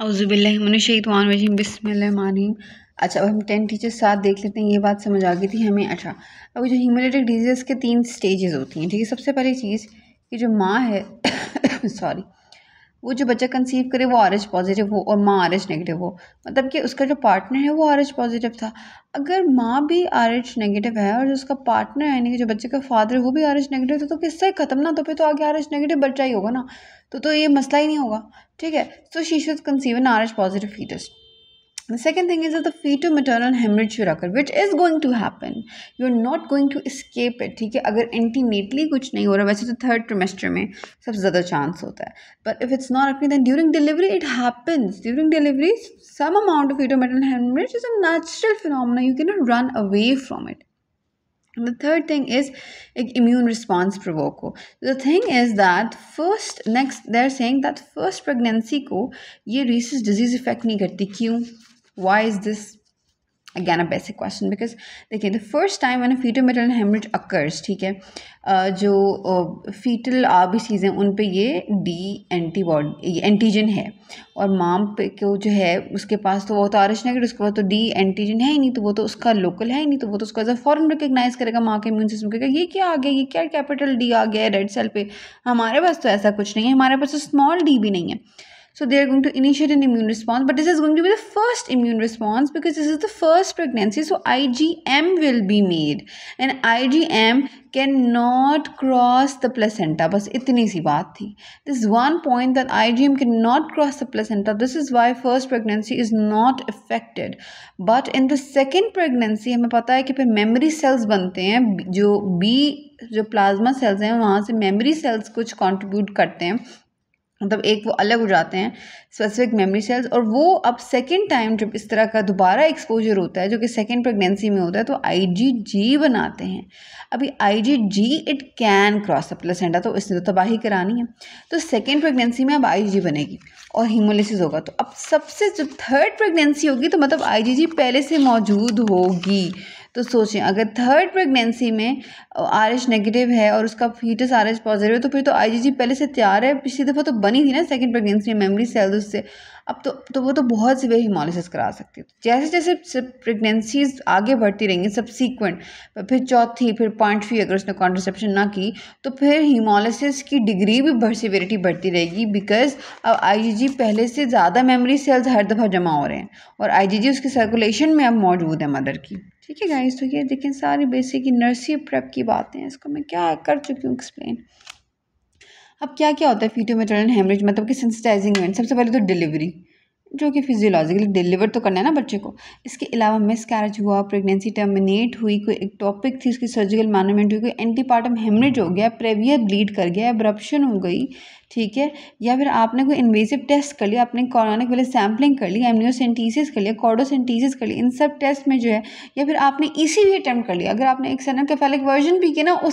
औज़ुबिल्लाहिमिनश्शैतानिर्रजीम बिस्मिल्लाहिर्रहमानिर्रहीम। अच्छा, अब हम 10 टीचर्स साथ देख लेते हैं। ये बात समझ आ गई थी हमें। अच्छा, अब जो हीमोलिटिक डिजीज़ के 3 स्टेजेस होती हैं, ठीक है। सबसे पहली चीज़ कि जो माँ है सॉरी, वो जो बच्चा कंसीव करे वो RH पॉजिटिव हो और माँ RH नेगेटिव हो, मतलब कि उसका जो पार्टनर है वो RH पॉजिटिव था। अगर माँ भी RH नेगेटिव है और जो उसका पार्टनर यानी कि जो बच्चे का फादर है वो भी RH नेगेटिव था, तो किससे ख़त्म ना, तो फिर तो आगे RH नेगेटिव बच्चा ही होगा ना, तो ये मसला ही नहीं होगा, ठीक है। So she should conceive an RH positive foetus. The second thing is that the fetal-maternal hemorrhage will occur, which is going to happen. You're not going to escape it, ठीक है। अगर antenatally कुछ नहीं हो रहा, वैसे तो 3rd trimester में सबसे ज़्यादा चांस होता है, but if it's not happening, then during delivery it happens. During delivery, some amount of fetal-maternal hemorrhage is a natural phenomenon. You cannot run away from it. And the third thing is एक immune response provoke हो. The thing is that they're saying that first pregnancy को ये rhesus disease affect नहीं करती. क्यों? Why is this? Again a basic question, because देखिए, the first time when a fetal maternal hemorrhage occurs, ठीक है, जो fetal RBCs हैं उन पे ये एंटीबॉडी एंटीजन है, और माम पे को जो है उसके पास तो वो तो RH नेगेटिव, उसके पास तो D एंटीजन है ही नहीं, तो वो तो उसका लोकल है ही नहीं, तो वो तो उसका एज फ़ौरन रिकग्नाइज करेगा माँ के इम्यून सिस्टम कहेगा ये क्या आ गया, ये क्या कैपिटल D आ गया है रेड सेल पे। हमारे पास तो ऐसा कुछ नहीं है, हमारे पास तो स्मॉल d भी नहीं है। So they are going to initiate an immune response, but this is going to be the first immune response because this is the first pregnancy. So IgM will be made, and IgM cannot cross the placenta. बस इतनी सी बात थी. This is one point, that IgM cannot cross the placenta. This is why first pregnancy is not affected. But in the second pregnancy हमें पता है कि फिर memory cells बनते हैं, जो प्लाज्मा सेल्स हैं वहाँ से memory cells कुछ contribute करते हैं, मतलब एक वो अलग हो जाते हैं स्पेसिफिक मेमोरी सेल्स, और वो अब सेकेंड टाइम जब इस तरह का दोबारा एक्सपोजर होता है जो कि सेकेंड प्रेगनेंसी में होता है, तो IgG बनाते हैं। अभी IgG it can cross the placenta, तो इसने तो तबाही करानी है, तो सेकेंड प्रेगनेंसी में अब IgG बनेगी और हीमोलिसिस होगा। तो अब सबसे जब थर्ड प्रेगनेंसी होगी तो मतलब IgG पहले से मौजूद होगी। तो सोचें, अगर थर्ड प्रेगनेंसी में RH नेगेटिव है और उसका फीटस RH पॉजिटिव है, तो फिर तो IgG पहले से तैयार है, पिछली दफ़ा तो बनी थी ना सेकंड प्रेगनेंसी में मेमोरी सेल्स उससे। अब तो वो तो बहुत सीवियर हीमोलिसिस करा सकती है। जैसे जैसे प्रेगनेंसीज आगे बढ़ती रहेंगी सब्सीक्वेंट, फिर चौथी, फिर 0.3 अगर उसने कॉन्ट्रासेप्शन ना की, तो फिर हीमोलिसिस की डिग्री भी सीवियरिटी बढ़ती रहेगी, बिकॉज अब IgG पहले से ज़्यादा मेमोरी सेल्स हर दफ़ा जमा हो रहे हैं और IgG उसकी सर्कुलेशन में अब मौजूद है मदर की। ठीक है गाइस, तो ये देखें सारी बेसिक नर्सरी प्रेप की बातें हैं, इसको मैं क्या कर चुकी हूँ एक्सप्लेन। अब क्या क्या होता है फीटो मैटरनल हेमरेज, मतलब कि सेंसिटाइजिंग इवेंट। सबसे पहले तो डिलीवरी, जो कि फिजियोलॉजिकली डिलीवर तो करना है ना बच्चे को। इसके अलावा मिसकैरेज हुआ, प्रेगनेंसी टर्मिनेट हुई, कोई एक्टोपिक थी उसकी सर्जिकल मैनेजमेंट हुई, कोई एंटीपार्टम हेमरेज हो गया, प्रेवियर ब्लीड कर गया, एब्रप्शन हो गई, ठीक है, या फिर आपने कोई इन्वेसिव टेस्ट कर लिया, आपने कॉर्निक वाले सैम्पलिंग कर ली, एमनियोसेंटीसिस कर लिया, कॉर्डोसेंटीसिस कर लिया, इन सब टेस्ट में जो है, या फिर आपने ECV अटैम्प्ट कर लिया। अगर आपने एक एक्सेनोकेफेलिक वर्जन भी किया ना, उस